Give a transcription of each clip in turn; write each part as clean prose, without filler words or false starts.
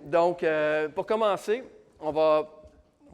Donc, pour commencer, on va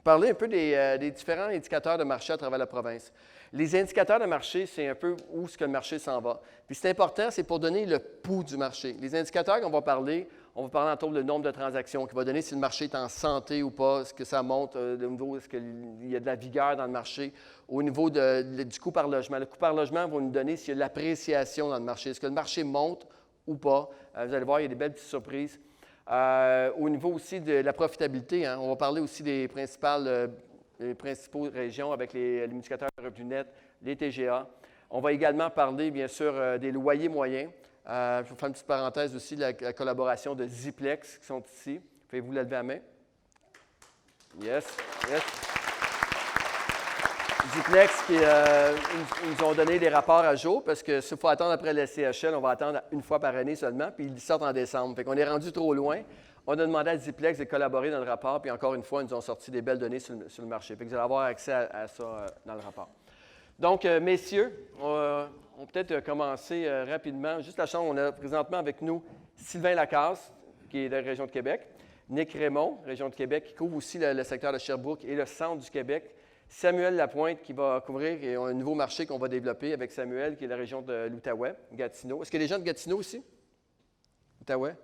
parler un peu des différents indicateurs de marché à travers la province. Les indicateurs de marché, c'est un peu où est-ce que le marché s'en va. Puis c'est important, c'est pour donner le pouls du marché. Les indicateurs qu'on va parler, on va parler autour du nombre de transactions, qui va donner si le marché est en santé ou pas, est-ce que ça monte, au niveau, est-ce qu'il y a de la vigueur dans le marché, au niveau du coût par logement. Le coût par logement va nous donner s'il y a de l'appréciation dans le marché. Est-ce que le marché monte ou pas? Vous allez voir, il y a des belles petites surprises. Au niveau aussi de la profitabilité, on va parler aussi des principaux régions avec les indicateurs de revenus nets, les TGA. On va également parler, bien sûr, des loyers moyens. Je vais vous faire une petite parenthèse aussi, la collaboration de Ziplex qui sont ici. Pouvez-vous la lever à la main? Yes, yes. Ziplex qui nous ont donné des rapports à jour parce que s'il faut attendre après le CHL, on va attendre une fois par année seulement, puis ils sortent en décembre. Fait qu'on est rendu trop loin. On a demandé à Ziplex de collaborer dans le rapport, puis encore une fois, ils nous ont sorti des belles données sur le marché. Fait que vous allez avoir accès à ça dans le rapport. Donc, messieurs, on va peut-être commencer rapidement. Juste la chance, on a présentement avec nous Sylvain Lacasse, qui est de la région de Québec, Nick Raymond, région de Québec, qui couvre aussi le secteur de Sherbrooke et le centre du Québec, Samuel Lapointe, qui va couvrir un nouveau marché qu'on va développer avec Samuel, qui est la région de l'Outaouais, Gatineau. Est-ce qu'il y a des gens de Gatineau aussi? Outaouais?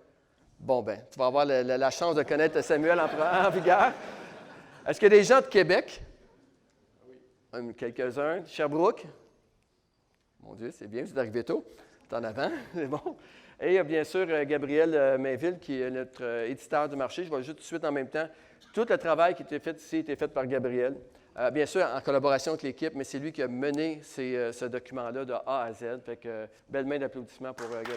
Bon, ben, tu vas avoir la chance de connaître Samuel en vigueur. Est-ce qu'il y a des gens de Québec? Oui. Quelques-uns. Sherbrooke? Mon Dieu, c'est bien, vous êtes arrivé tôt. C'est en avant, c'est bon. Et bien sûr, Gabriel Mainville, qui est notre éditeur du marché. Je vais juste tout de suite en même temps. Tout le travail qui a été fait ici a été fait par Gabriel. Bien sûr, en collaboration avec l'équipe, mais c'est lui qui a mené ce document-là de A à Z. Fait que, belle main d'applaudissements pour Gabriel.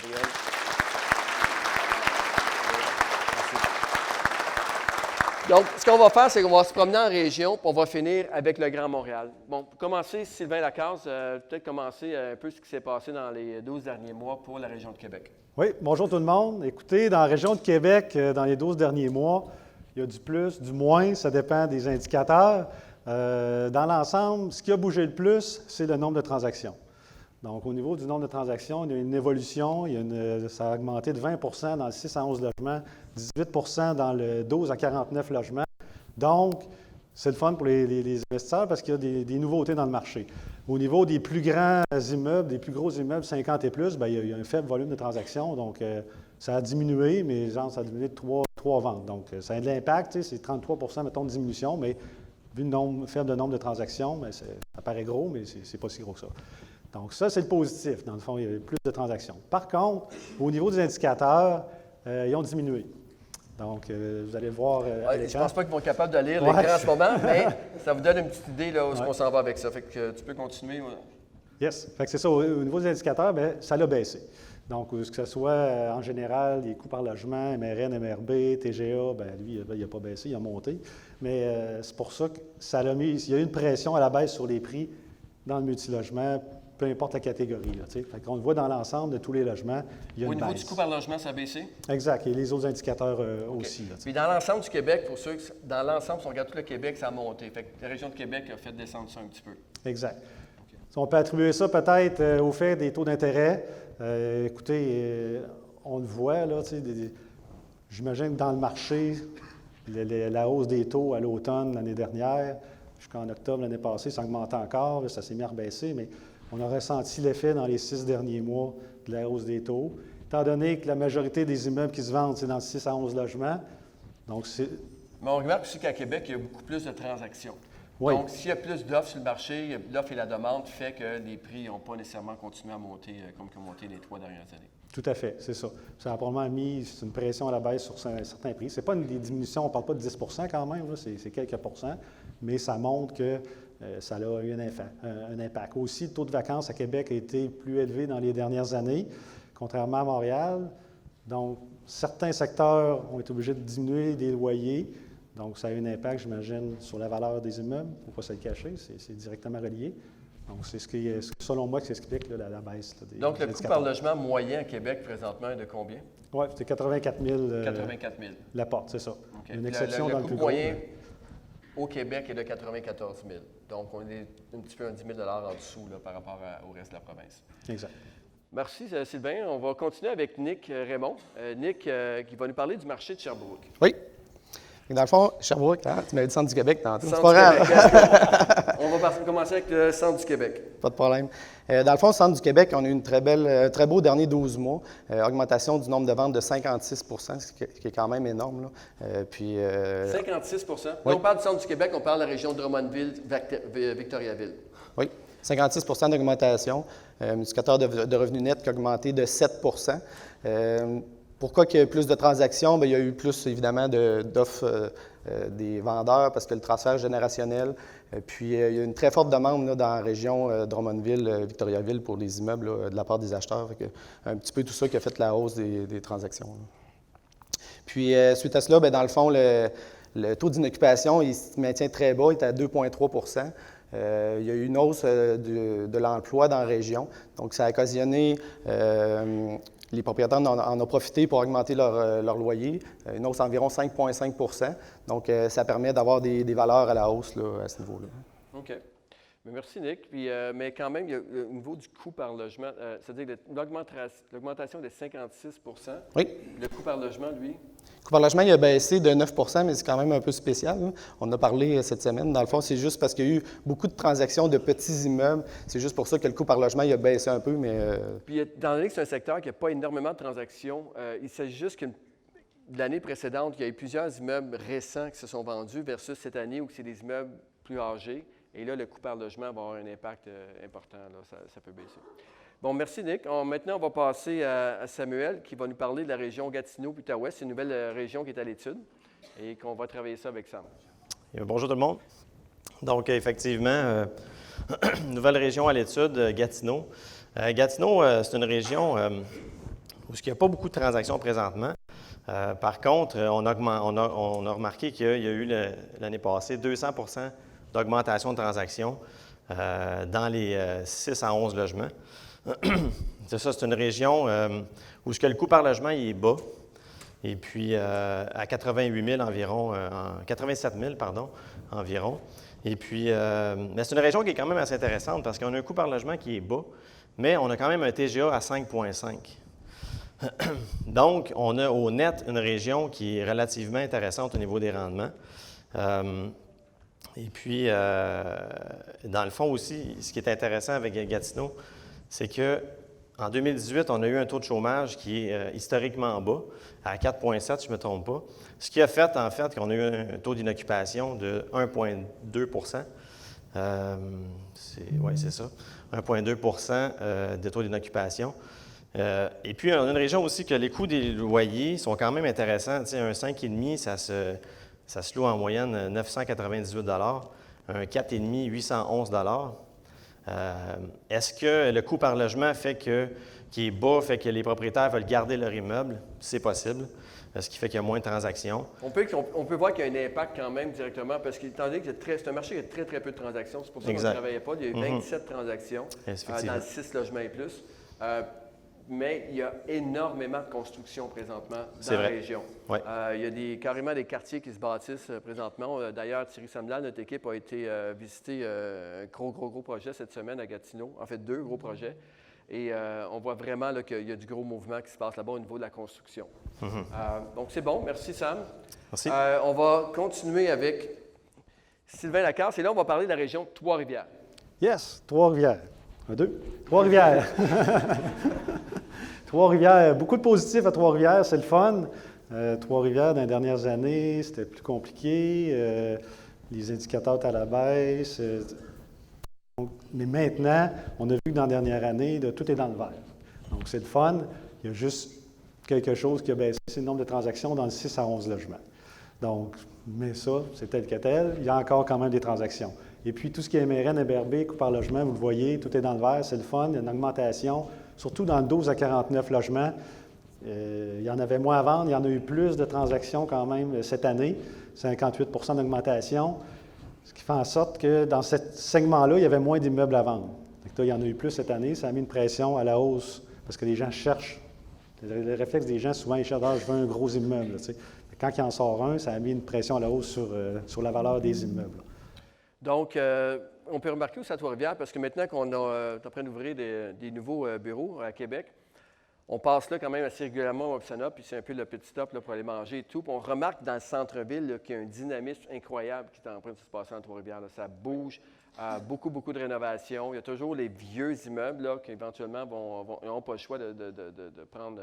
Donc, ce qu'on va faire, c'est qu'on va se promener en région, puis on va finir avec le Grand Montréal. Bon, pour commencer, Sylvain Lacasse, peut-être commencer un peu ce qui s'est passé dans les 12 derniers mois pour la région de Québec. Oui, bonjour tout le monde. Écoutez, dans la région de Québec, dans les 12 derniers mois, il y a du plus, du moins, ça dépend des indicateurs. Dans l'ensemble, ce qui a bougé le plus, c'est le nombre de transactions. Donc, au niveau du nombre de transactions, il y a une évolution. Ça a augmenté de 20 dans le 6 à 11 logements, 18 dans le 12 à 49 logements. Donc, c'est le fun pour les investisseurs parce qu'il y a des nouveautés dans le marché. Au niveau des plus grands immeubles, des plus gros immeubles, 50 et plus, bien, il y a un faible volume de transactions. Donc, ça a diminué, mais genre, ça a diminué de 3 ventes. Donc, ça a de l'impact. C'est 33 mettons, de diminution, mais vu le faible nombre de transactions, bien, ça paraît gros, mais ce n'est pas si gros que ça. Donc, ça, c'est le positif. Dans le fond, il y a plus de transactions. Par contre, au niveau des indicateurs, ils ont diminué. Donc, vous allez le voir. Je ne pense pas qu'ils vont être capables de lire l'écran en ce moment, mais ça vous donne une petite idée là, où on s'en va avec ça. Fait que tu peux continuer. Ouais. Yes. Fait que c'est ça. Au niveau des indicateurs, bien, ça l'a baissé. Donc, que ce soit en général, les coûts par logement, MRN, MRB, TGA, bien, lui, il n'a pas baissé, il a monté. Mais c'est pour ça que il y a eu une pression à la baisse sur les prix dans le multilogement, peu importe la catégorie. Fait qu'on le voit dans l'ensemble de tous les logements, il y a une baisse. Au niveau du coût par logement, ça a baissé? Exact. Et les autres indicateurs aussi. Puis dans l'ensemble du Québec, pour ceux dans l'ensemble, si on regarde tout le Québec, ça a monté. Fait que la région de Québec a fait descendre ça un petit peu. Exact. Okay. On peut attribuer ça peut-être au fait des taux d'intérêt. Écoutez, on le voit, là, j'imagine que dans le marché, la hausse des taux à l'automne l'année dernière, jusqu'en octobre l'année passée, ça augmentait encore, ça s'est mis à rebaisser, mais on a ressenti l'effet dans les 6 derniers mois de la hausse des taux. Étant donné que la majorité des immeubles qui se vendent, c'est dans le 6 à 11 logements. Donc mais on remarque aussi qu'à Québec, il y a beaucoup plus de transactions. Oui. Donc, s'il y a plus d'offres sur le marché, l'offre et la demande fait que les prix n'ont pas nécessairement continué à monter comme ils ont monté les 3 dernières années. Tout à fait, c'est ça. Ça a probablement mis une pression à la baisse sur certains prix. Ce n'est pas des diminutions, on ne parle pas de 10 quand même, c'est quelques pourcents, mais ça montre que ça a eu un impact. Aussi, le taux de vacances à Québec a été plus élevé dans les dernières années, contrairement à Montréal. Donc, certains secteurs ont été obligés de diminuer des loyers. Donc, ça a eu un impact, j'imagine, sur la valeur des immeubles. Il ne faut pas se le cacher, c'est directement relié. Donc, c'est selon moi, qui explique la baisse. Donc, le coût par logement moyen à Québec, présentement, est de combien? Oui, c'était 84 000. 84 000. La porte, c'est ça. Okay. Une exception dans le plus gros. Le coût moyen au Québec est de 94 000. Donc, on est un petit peu 10 000 en dessous là, par rapport au reste de la province. Exact. Merci, Sylvain. On va continuer avec Nick Raymond. Nick qui va nous parler du marché de Sherbrooke. Oui. Dans le fond, Sherbrooke, tu m'avais dit Centre du Québec tantôt. Centre C'est pas du grave. Québec. On va commencer avec le Centre du Québec. Pas de problème. Dans le fond, Centre du Québec, on a eu une très beau dernier 12 mois. Augmentation du nombre de ventes de 56 ce qui est quand même énorme. Là. 56 oui. Quand on parle du Centre du Québec, on parle de la région de Drummondville-Victoriaville. Oui, 56 d'augmentation. Indicateur de revenus net qui a augmenté de 7 Pourquoi il y a eu plus de transactions? Bien, il y a eu plus, évidemment, d'offres des vendeurs parce que le transfert générationnel. Puis, il y a une très forte demande là, dans la région Drummondville-Victoriaville pour les immeubles là, de la part des acheteurs. Fait que, un petit peu tout ça qui a fait la hausse des transactions. Là. Puis, suite à cela, bien, dans le fond, le taux d'inoccupation, il se maintient très bas, il est à 2,3 il y a eu une hausse de l'emploi dans la région. Donc, ça a occasionné, les propriétaires en ont profité pour augmenter leur loyer, une hausse d'environ 5,5 Donc, ça permet d'avoir des valeurs à la hausse là, à ce niveau-là. OK. Mais merci, Nick. Puis, mais quand même, il y a, au niveau du coût par logement, c'est-à-dire l'augmentation de 56 Oui. Le coût par logement, lui? Le coût par logement, il a baissé de 9 mais c'est quand même un peu spécial. Là. On en a parlé cette semaine. Dans le fond, c'est juste parce qu'il y a eu beaucoup de transactions de petits immeubles. C'est juste pour ça que le coût par logement, il a baissé un peu, mais... Puis, étant donné que c'est un secteur qui n'a pas énormément de transactions, il s'agit juste que l'année précédente, il y a eu plusieurs immeubles récents qui se sont vendus versus cette année où c'est des immeubles plus âgés. Et là, le coût par logement va avoir un impact important. Là, ça peut baisser. Bon, merci, Nick. Maintenant, on va passer à Samuel qui va nous parler de la région Gatineau-Outaouais. C'est une nouvelle région qui est à l'étude et qu'on va travailler ça avec Sam. Bonjour tout le monde. Donc, effectivement, nouvelle région à l'étude, Gatineau. Gatineau, c'est une région où il n'y a pas beaucoup de transactions présentement. Par contre, on a remarqué qu'il y a eu l'année passée 200 d'augmentation de transactions dans les 6 à 11 logements. C'est ça, c'est une région où le coût par logement il est bas. Et puis, à 88 000 environ, 87 000, pardon, environ. Et puis, mais c'est une région qui est quand même assez intéressante parce qu'on a un coût par logement qui est bas, mais on a quand même un TGA à 5,5. Donc, on a au net une région qui est relativement intéressante au niveau des rendements. Et puis, dans le fond aussi, ce qui est intéressant avec Gatineau, c'est qu'en 2018, on a eu un taux de chômage qui est historiquement bas, à 4,7 si je ne me trompe pas. Ce qui a fait, en fait, qu'on a eu un taux d'inoccupation de 1,2 oui, c'est ça, 1,2 de taux d'inoccupation. Et puis, on a une région aussi que les coûts des loyers sont quand même intéressants. Tu sais, un 5,5, ça se loue en moyenne 998 un 4,5, 811 Est-ce que le coût par logement qui est bas, fait que les propriétaires veulent garder leur immeuble? C'est possible, ce qui fait qu'il y a moins de transactions. On peut voir qu'il y a un impact quand même directement, parce qu'étant donné que c'est un marché qui a très, très peu de transactions, c'est pour ça qu'on ne travaillait pas. Il y a eu 27 transactions dans 6 logements et plus. Mais il y a énormément de construction présentement dans la région. Ouais. Il y a carrément des quartiers qui se bâtissent présentement. D'ailleurs, Thierry Samblal, notre équipe, a été visiter un gros projet cette semaine à Gatineau. En fait, 2 gros projets. Et on voit vraiment là, qu'il y a du gros mouvement qui se passe là-bas au niveau de la construction. Donc, c'est bon. Merci, Sam. Merci. On va continuer avec Sylvain Lacasse. Et là, on va parler de la région de Trois-Rivières. Yes, Trois-Rivières. 1, 2. Trois-Rivières. Trois-Rivières, beaucoup de positifs à Trois-Rivières, c'est le fun. Trois-Rivières, dans les dernières années, c'était plus compliqué. Les indicateurs étaient à la baisse. Mais maintenant, on a vu que dans la dernière année, tout est dans le vert. Donc, c'est le fun. Il y a juste quelque chose qui a baissé, c'est le nombre de transactions dans le 6 à 11 logements. Donc, mais ça, c'est tel que tel. Il y a encore quand même des transactions. Et puis, tout ce qui est MRN, MRB, coût par logement, vous le voyez, tout est dans le vert, c'est le fun. Il y a une augmentation, surtout dans le 12 à 49 logements. Il y en avait moins à vendre. Il y en a eu plus de transactions quand même cette année, 58 d'augmentation, ce qui fait en sorte que dans ce segment-là, il y avait moins d'immeubles à vendre. Donc, là, il y en a eu plus cette année. Ça a mis une pression à la hausse parce que les gens cherchent. Le réflexe des gens, souvent, ils cherchent « je veux un gros immeuble ». Quand il en sort un, ça a mis une pression à la hausse sur la valeur des immeubles. Donc, on peut remarquer aussi à Trois-Rivières, parce que maintenant qu'on est en train d'ouvrir des nouveaux bureaux à Québec, on passe là quand même assez régulièrement au Opsana, puis c'est un peu le petit stop là, pour aller manger et tout. Puis on remarque dans le centre-ville là, qu'il y a un dynamisme incroyable qui est en train de se passer à Trois-Rivières. Là. Ça bouge, beaucoup, beaucoup de rénovations. Il y a toujours les vieux immeubles là, qui éventuellement n'ont pas le choix de prendre,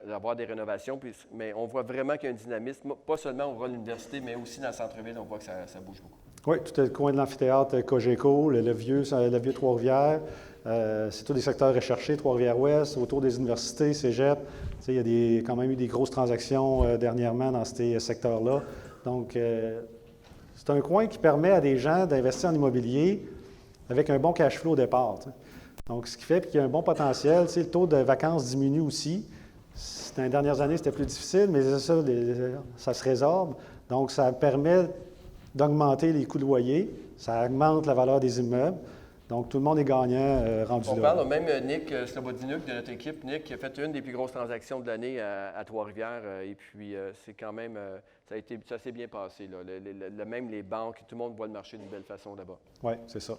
d'avoir des rénovations. Mais on voit vraiment qu'il y a un dynamisme, pas seulement au rôle de l'université, mais aussi dans le centre-ville, on voit que ça bouge beaucoup. Oui, tout le coin de l'amphithéâtre Cogeco, le vieux Trois-Rivières. C'est tous des secteurs recherchés, Trois-Rivières-Ouest, autour des universités, cégep. Il y a quand même eu des grosses transactions dernièrement dans ces secteurs-là. Donc, c'est un coin qui permet à des gens d'investir en immobilier avec un bon cash flow au départ. T'sais. Donc, ce qui fait qu'il y a un bon potentiel. Le taux de vacances diminue aussi. Dans les dernières années, c'était plus difficile, mais ça se résorbe. Donc, ça permet d'augmenter les coûts de loyer. Ça augmente la valeur des immeubles. Donc, tout le monde est gagnant rendu là. On parle même Nick Slobodinuk de notre équipe. Nick qui a fait une des plus grosses transactions de l'année à Trois-Rivières. Et puis, c'est quand même, ça s'est bien passé. Là. Même les banques, tout le monde voit le marché d'une belle façon là-bas. Oui, c'est ça.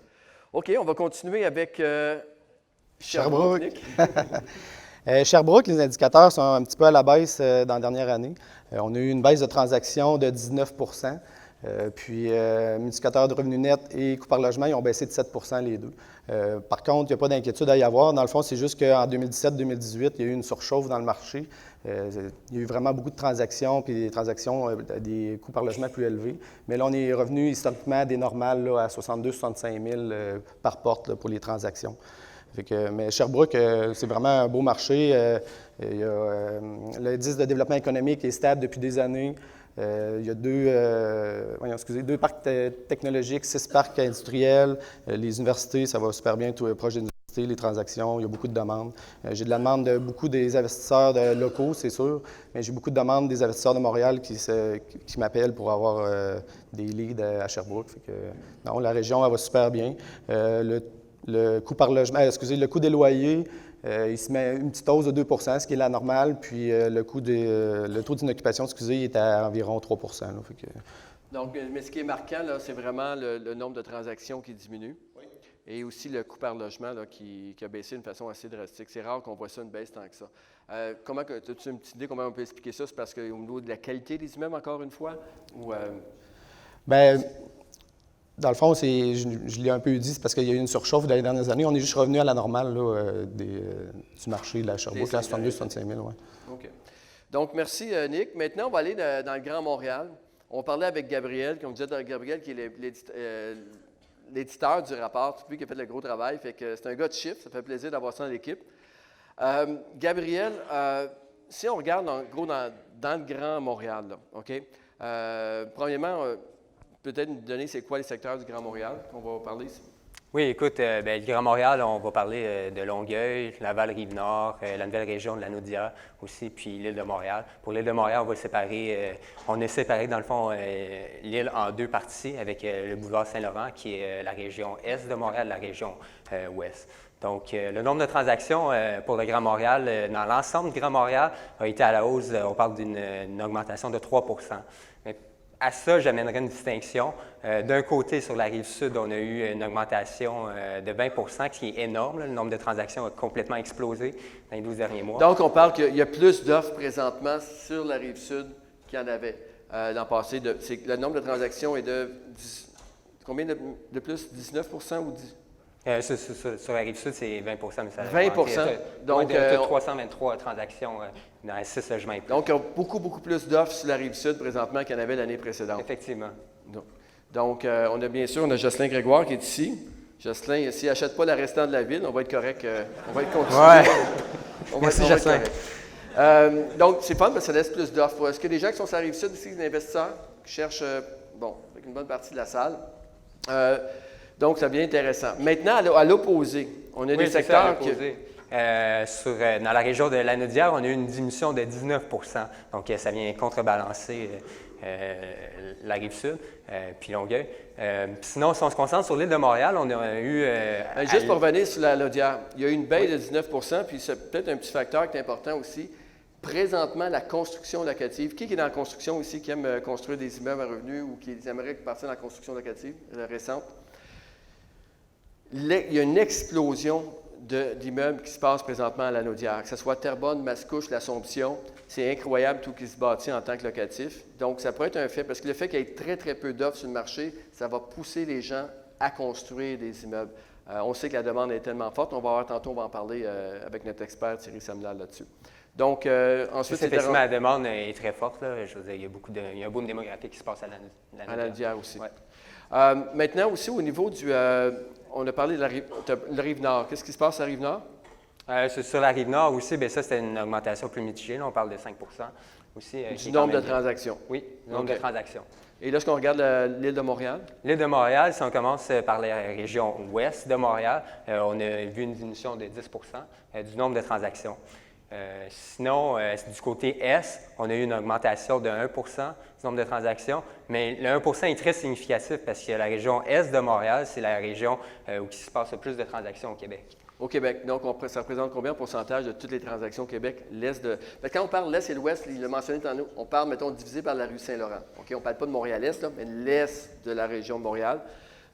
OK, on va continuer avec Sherbrooke. Nick. Sherbrooke, les indicateurs sont un petit peu à la baisse dans la dernière année. On a eu une baisse de transactions de 19 puis, indicateurs de revenus nets et coûts par logement, ils ont baissé de 7 les deux. Par contre, il n'y a pas d'inquiétude à y avoir. Dans le fond, c'est juste qu'en 2017-2018, il y a eu une surchauffe dans le marché. Il y a eu vraiment beaucoup de transactions, puis des transactions à des coûts par logement plus élevés. Mais là, on est revenu historiquement à des normales là, à 62-65 000 par porte là, pour les transactions. Mais Sherbrooke, c'est vraiment un beau marché. L'indice de développement économique est stable depuis des années. Il y a deux parcs technologiques, 6 parcs industriels. Les universités, ça va super bien, tout proche des universités, les transactions, il y a beaucoup de demandes. J'ai de la demande de beaucoup des investisseurs locaux, c'est sûr, mais j'ai beaucoup de demandes des investisseurs de Montréal qui m'appellent pour avoir des leads à Sherbrooke. Non, la région, elle va super bien. Le coût par logement, le coût des loyers, il se met une petite hausse de 2 ce qui est la normale, puis le taux d'inoccupation, il est à environ 3 là, Donc, mais ce qui est marquant, là, c'est vraiment le nombre de transactions qui diminue. Oui. Et aussi le coût par logement là, qui a baissé d'une façon assez drastique. C'est rare qu'on voit ça une baisse tant que ça. As-tu une petite idée comment on peut expliquer ça? C'est parce qu'au niveau de la qualité des immeubles, encore une fois? Ou, dans le fond, je l'ai un peu dit, c'est parce qu'il y a eu une surchauffe dans les dernières années. On est juste revenu à la normale là, du marché de la Sherbrooke, à 62-65 000. Ouais. OK. Donc, merci, Nick. Maintenant, on va aller dans le Grand Montréal. On parlait avec Gabriel, comme disait Gabriel, qui est l'éditeur du rapport, lui qui a fait le gros travail. Fait que c'est un gars de chiffres, ça fait plaisir d'avoir ça dans l'équipe. Gabriel, si on regarde en gros dans le Grand Montréal, là, OK? Premièrement, peut-être nous donner c'est quoi les secteurs du Grand Montréal qu'on va parler ici? Oui, écoute, le Grand Montréal, on va parler de Longueuil, Laval-Rive-Nord, la nouvelle région de la Naudière aussi, puis l'île de Montréal. Pour l'île de Montréal, on va séparer, on a séparé dans le fond l'île en deux parties avec le boulevard Saint-Laurent qui est la région est de Montréal, la région ouest. Donc, le nombre de transactions pour le Grand Montréal, dans l'ensemble du Grand Montréal, a été à la hausse. On parle d'une augmentation de 3 Mais à ça, j'amènerais une distinction. D'un côté, sur la rive sud, on a eu une augmentation de 20 ce qui est énorme. Là. Le nombre de transactions a complètement explosé dans les 12 derniers mois. Donc, on parle qu'il y a plus d'offres présentement sur la rive sud qu'il y en avait l'an passé. Le nombre de transactions est de combien de plus? 19 ou 10? Sur la rive sud, c'est 20 mais ça 20 Donc, 323 transactions dans 6 logements et plus. Donc, il y a beaucoup, beaucoup plus d'offres sur la rive sud présentement qu'il y en avait l'année précédente. Effectivement. Donc, on a Jocelyn Grégoire qui est ici. Jocelyn, s'il n'achète pas la restante de la ville, on va être correct. On va être continué. Ouais. Merci, Jocelyn. Donc, c'est fun parce que ça laisse plus d'offres. Est-ce que les gens qui sont sur la rive sud ici, des investisseurs qui cherchent, avec une bonne partie de la salle? Donc, ça devient intéressant. Maintenant, à l'opposé, on a des secteurs qui... dans la région de la Naudière, on a eu une diminution de 19 Donc, ça vient contrebalancer la Rive-Sud, puis Longueuil. Sinon, si on se concentre sur l'île de Montréal, on a eu... Juste pour revenir sur la Naudière, il y a eu une baisse de 19 puis c'est peut-être un petit facteur qui est important aussi. présentement, la construction locative. Qui est dans la construction ici, qui aime construire des immeubles à revenus ou qui aimerait partir dans la construction locative récente? Il y a une explosion d'immeubles qui se passe présentement à la Naudière, que ce soit Terrebonne, Mascouche, l'Assomption. C'est incroyable tout ce qui se bâtit en tant que locatif. Donc, ça pourrait être un fait, parce que le fait qu'il y ait très, très peu d'offres sur le marché, ça va pousser les gens à construire des immeubles. On sait que la demande est tellement forte. On va voir tantôt, on va en parler avec notre expert Thierry Samlal là-dessus. Donc, ensuite, effectivement, la demande est très forte. Là. Je veux dire, il y a un boom démographique qui se passe à la Naudière aussi. Ouais. Maintenant aussi, au niveau du... on a parlé de la Rive-Nord. Qu'est-ce qui se passe à la Rive-Nord? Sur la Rive-Nord aussi, bien, ça, c'était une augmentation plus mitigée. Là, on parle de 5 aussi. Du nombre de transactions. Oui, du nombre de transactions. Et lorsqu'on regarde l'île de Montréal? L'île de Montréal, si on commence par la région ouest de Montréal, on a vu une diminution de 10 du nombre de transactions. Sinon, du côté est, on a eu une augmentation de 1 du nombre de transactions, mais le 1 est très significatif parce que la région est de Montréal, c'est la région où il se passe le plus de transactions au Québec. Au Québec. Donc, ça représente combien de pourcentage de toutes les transactions au Québec? L'est de... Quand on parle de l'Est et l'Ouest, il l'a mentionné tantôt, on parle, mettons, divisé par la rue Saint-Laurent. OK? On ne parle pas de Montréal-Est, là, mais l'Est de la région de Montréal.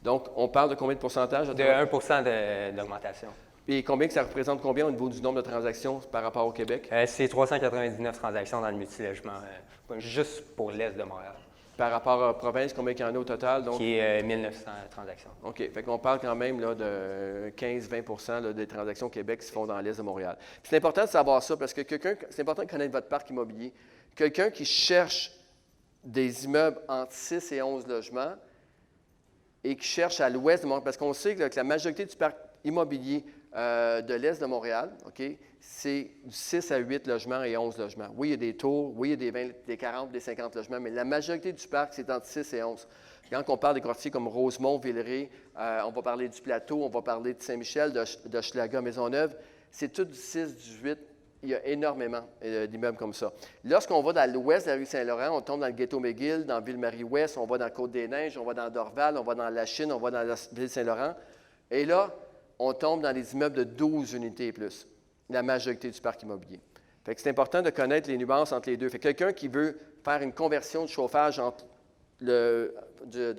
Donc, on parle de combien de pourcentage? De 1 d'augmentation. Et combien que ça représente combien au niveau du nombre de transactions par rapport au Québec? C'est 399 transactions dans le multilogement, juste pour l'Est de Montréal. Par rapport à la province, combien il y en a au total? Donc, qui est 1900 transactions. OK. Fait qu'on parle quand même là, de 15-20 des transactions au Québec qui se font dans l'Est de Montréal. Puis c'est important de savoir ça parce que c'est important de connaître votre parc immobilier. Quelqu'un qui cherche des immeubles entre 6 et 11 logements et qui cherche à l'ouest de Montréal, parce qu'on sait que la majorité du parc immobilier de l'Est de Montréal, OK, c'est du 6 à 8 logements et 11 logements. Oui, il y a des tours, oui, il y a des 20, des 40, des 50 logements, mais la majorité du parc, c'est entre 6 et 11. Quand on parle des quartiers comme Rosemont, Villeray, on va parler du Plateau, on va parler de Saint-Michel, de Schlager, Maisonneuve, c'est tout du 6, du 8. Il y a énormément d'immeubles comme ça. Lorsqu'on va dans l'ouest de la rue Saint-Laurent, on tombe dans le ghetto McGill, dans Ville-Marie-Ouest, on va dans Côte-des-Neiges, on va dans Dorval, on va dans La Chine, on va dans la ville Saint-Laurent. Et là, on tombe dans des immeubles de 12 unités et plus, la majorité du parc immobilier. Fait que c'est important de connaître les nuances entre les deux. Fait que quelqu'un qui veut faire une conversion de chauffage entre de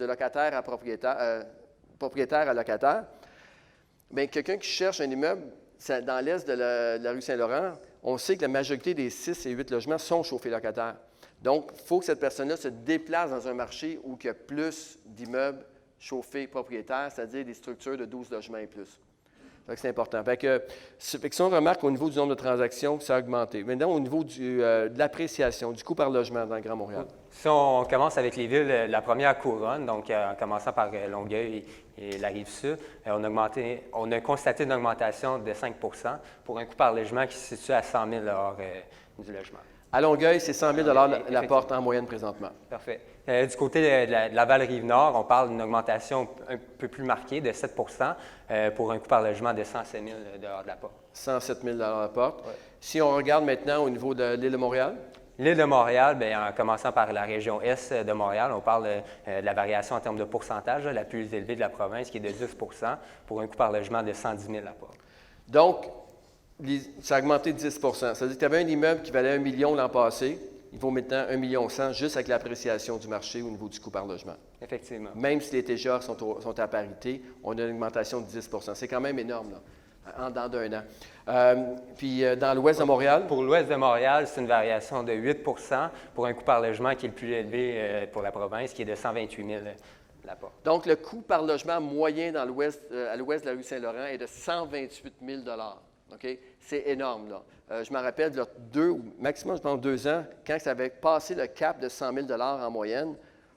locataire à propriétaire, propriétaire à locataire, bien, quelqu'un qui cherche un immeuble dans l'est de la rue Saint-Laurent, on sait que la majorité des 6 et 8 logements sont chauffés locataires. Donc, il faut que cette personne-là se déplace dans un marché où il y a plus d'immeubles chauffés propriétaires, c'est-à-dire des structures de 12 logements et plus. C'est important. Fait que si on remarque au niveau du nombre de transactions, ça a augmenté. Maintenant, au niveau de l'appréciation, du coût par logement dans le Grand Montréal. Si on commence avec les villes, la première couronne, donc en commençant par Longueuil et la Rive-Sud, on a constaté une augmentation de 5 pour un coût par logement qui se situe à 100 000 du logement. À Longueuil, c'est 100 000 la porte en moyenne présentement. Parfait. Du côté de la Val-Rive-Nord, on parle d'une augmentation un peu plus marquée de 7 pour un coût par logement de 107 000 dehors de la porte. 107 000 la porte. Ouais. Si on regarde maintenant au niveau de l'île de Montréal? L'île de Montréal, bien, en commençant par la région est de Montréal, on parle de la variation en termes de pourcentage, la plus élevée de la province, qui est de 10 pour un coût par logement de 110 000 la porte. Donc, ça a augmenté de 10 ça veut dire que tu avais un immeuble qui valait 1 million l'an passé, il vaut maintenant 1,1 million juste avec l'appréciation du marché au niveau du coût par logement. Effectivement. Même si les TGA sont à parité, on a une augmentation de 10 c'est quand même énorme, là, dans d'un an. Puis dans l'ouest de Montréal? Pour l'ouest de Montréal, c'est une variation de 8 pour un coût par logement qui est le plus élevé pour la province, qui est de 128 000 la porte. Donc, le coût par logement moyen dans l'ouest, à l'ouest de la rue Saint-Laurent est de 128 000 OK? C'est énorme, là. Je me rappelle, là, maximum, je pense 2 ans, quand ça avait passé le cap de 100 000 en moyenne,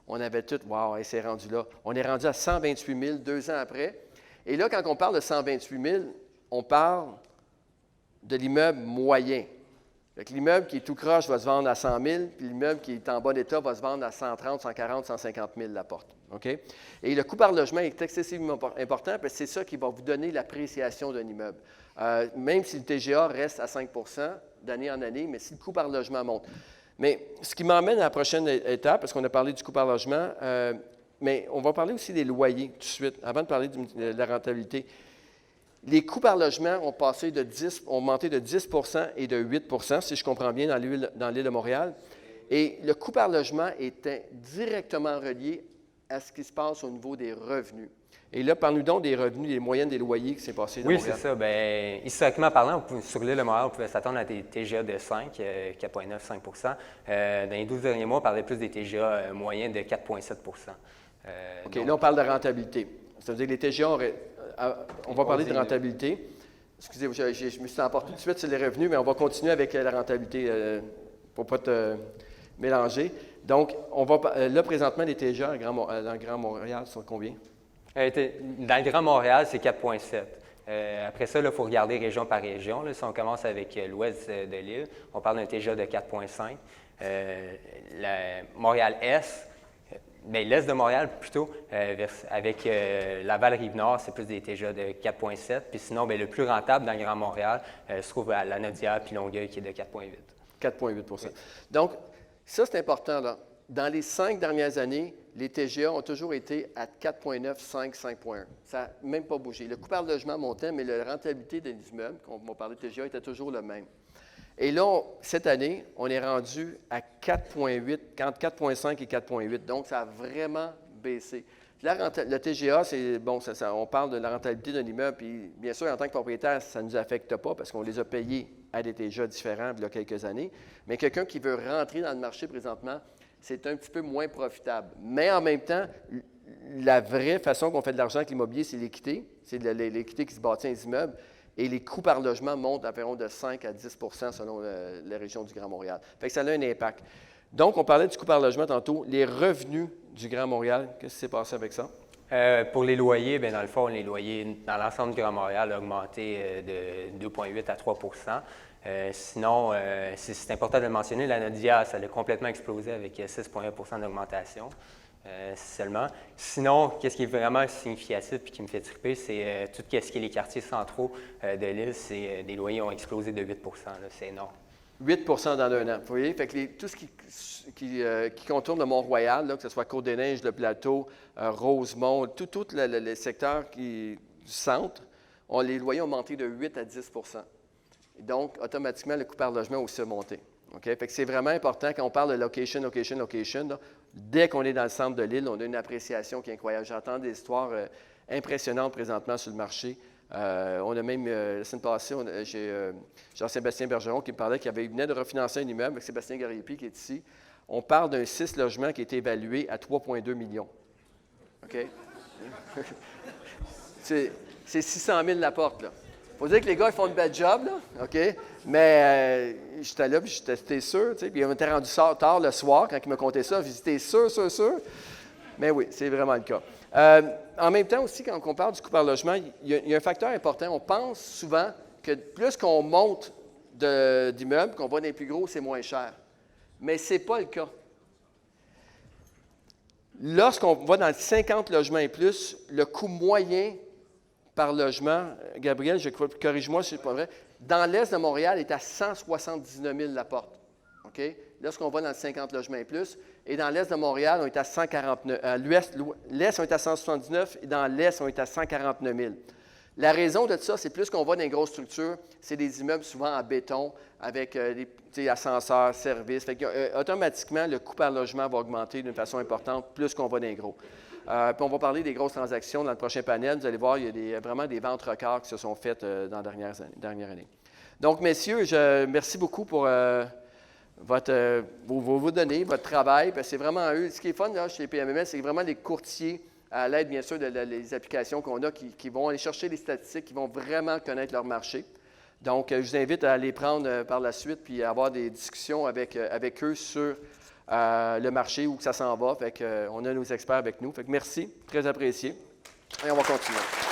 on avait tout, wow, c'est rendu là. On est rendu à 128 000 2 ans après. Et là, quand on parle de 128 000, on parle de l'immeuble moyen. L'immeuble qui est tout croche va se vendre à 100 000, puis l'immeuble qui est en bon état va se vendre à 130, 140, 150 000 la porte. OK? Et le coût par logement est excessivement important parce que c'est ça qui va vous donner l'appréciation d'un immeuble. Même si le TGA reste à 5 d'année en année, mais si le coût par logement monte. Mais ce qui m'emmène à la prochaine étape, parce qu'on a parlé du coût par logement, mais on va parler aussi des loyers tout de suite, avant de parler de la rentabilité. Les coûts par logement ont augmenté de 10 et de 8 si je comprends bien, dans l'île de Montréal. Et le coût par logement était directement relié à ce qui se passe au niveau des revenus. Et là, parle-nous donc des revenus, des moyennes des loyers qui s'est passé dans Montréal. Oui, c'est ça. Bien, historiquement parlant, sur l'île de Montréal, on pouvait s'attendre à des TGA de 5, 4,9-5 Dans les 12 derniers mois, on parlait plus des TGA moyens de 4,7 OK, donc, là, on parle de rentabilité. Ça veut dire que les TGA on va parler de rentabilité. Excusez-moi, je me suis emporté tout de suite sur les revenus, mais on va continuer avec la rentabilité pour ne pas te mélanger. Donc, là, présentement, les TGA dans le Grand Montréal sont combien? Dans le Grand Montréal, c'est 4,7. Après ça, il faut regarder région par région. Là, si on commence avec l'ouest de l'île, on parle d'un TGA de 4,5. Montréal-Est, l'est de Montréal plutôt, avec Laval-Rive-Nord, c'est plus des TGA de 4,7. Puis sinon, le plus rentable dans le Grand Montréal se trouve à Lanaudière puis Longueuil qui est de 4,8. 4,8 Donc, ça, c'est important, là. Dans les 5 dernières années, les TGA ont toujours été à 4,9, 5, 5,1. Ça n'a même pas bougé. Le coût par logement montait, mais la rentabilité des immeubles, qu'on m'a parlé de TGA, était toujours le même. Et là, cette année, on est rendu à 4,8, entre 4,5 et 4,8. Donc, ça a vraiment baissé. Le TGA, c'est bon, on parle de la rentabilité d'un immeuble, puis bien sûr, en tant que propriétaire, ça ne nous affecte pas parce qu'on les a payés à des TGA différents il y a quelques années. Mais quelqu'un qui veut rentrer dans le marché présentement, c'est un petit peu moins profitable. Mais en même temps, la vraie façon qu'on fait de l'argent avec l'immobilier, c'est l'équité. C'est l'équité qui se bâtit dans les immeubles. Et les coûts par logement montent d'environ de 5 à 10 selon la région du Grand Montréal. Fait que ça a un impact. Donc, on parlait du coût par logement tantôt. Les revenus du Grand Montréal, qu'est-ce qui s'est passé avec ça? Pour les loyers, dans le fond, les loyers dans l'ensemble du Grand Montréal ont augmenté de 2,8 à 3 Sinon, c'est important de le mentionner, la Lanaudière, ça a complètement explosé avec 6,1 d'augmentation seulement. Sinon, qu'est-ce qui est vraiment significatif et qui me fait triper, c'est tout ce qui est les quartiers centraux de l'île, des loyers ont explosé de 8 c'est énorme. 8 dans un an. Vous voyez? Fait que tout ce qui contourne le Mont-Royal, là, que ce soit Côte-des-Neiges, le Plateau, Rosemont, tout le secteur du centre, les loyers ont monté de 8 à 10 Donc, automatiquement, le coût par logement a aussi monté. Okay? Fait que c'est vraiment important quand on parle de location, là, dès qu'on est dans le centre de l'île, on a une appréciation qui est incroyable. J'entends des histoires impressionnantes présentement sur le marché. On a même, la semaine passée, j'ai Jean-Sébastien Bergeron qui me parlait qu'il venait de refinancer un immeuble avec Sébastien Gariepi qui est ici. On parle d'un 6 logements qui a été évalué à 3,2 millions. OK? c'est 600 000 la porte, là. Il faut dire que les gars, ils font une belle job, là, OK? Mais j'étais là, puis j'étais sûr, tu sais, puis on était rendu tard le soir quand ils me contaient ça, j'étais sûr. Mais oui, c'est vraiment le cas. En même temps aussi, quand on parle du coût par logement, il y a un facteur important. On pense souvent que plus qu'on monte d'immeubles, qu'on va dans les plus gros, c'est moins cher. Mais ce n'est pas le cas. Lorsqu'on va dans 50 logements et plus, le coût moyen par logement, Gabriel, corrige-moi si ce n'est pas vrai, dans l'est de Montréal est à 179 000 la porte. OK? Lorsqu'on va dans 50 logements et plus, et dans l'est de Montréal, on est à 149 l'est, on est à 179 et dans l'est, on est à 149 000. La raison de ça, c'est plus qu'on va dans les grosses structures, c'est des immeubles souvent en béton avec des ascenseurs, services. Fait que, automatiquement, le coût par logement va augmenter d'une façon importante plus qu'on va dans les gros. Puis on va parler des grosses transactions dans le prochain panel. Vous allez voir, il y a vraiment des ventes records qui se sont faites dans les dernières années. Donc, messieurs, merci beaucoup pour vos données, votre travail. C'est vraiment eux. Ce qui est fun là, chez PMML, c'est vraiment les courtiers, à l'aide, bien sûr, des applications qu'on a, qui vont aller chercher les statistiques, qui vont vraiment connaître leur marché. Donc, je vous invite à aller prendre par la suite puis à avoir des discussions avec eux sur le marché, où ça s'en va. Fait que, on a nos experts avec nous. Fait que merci, très apprécié. Et on va continuer.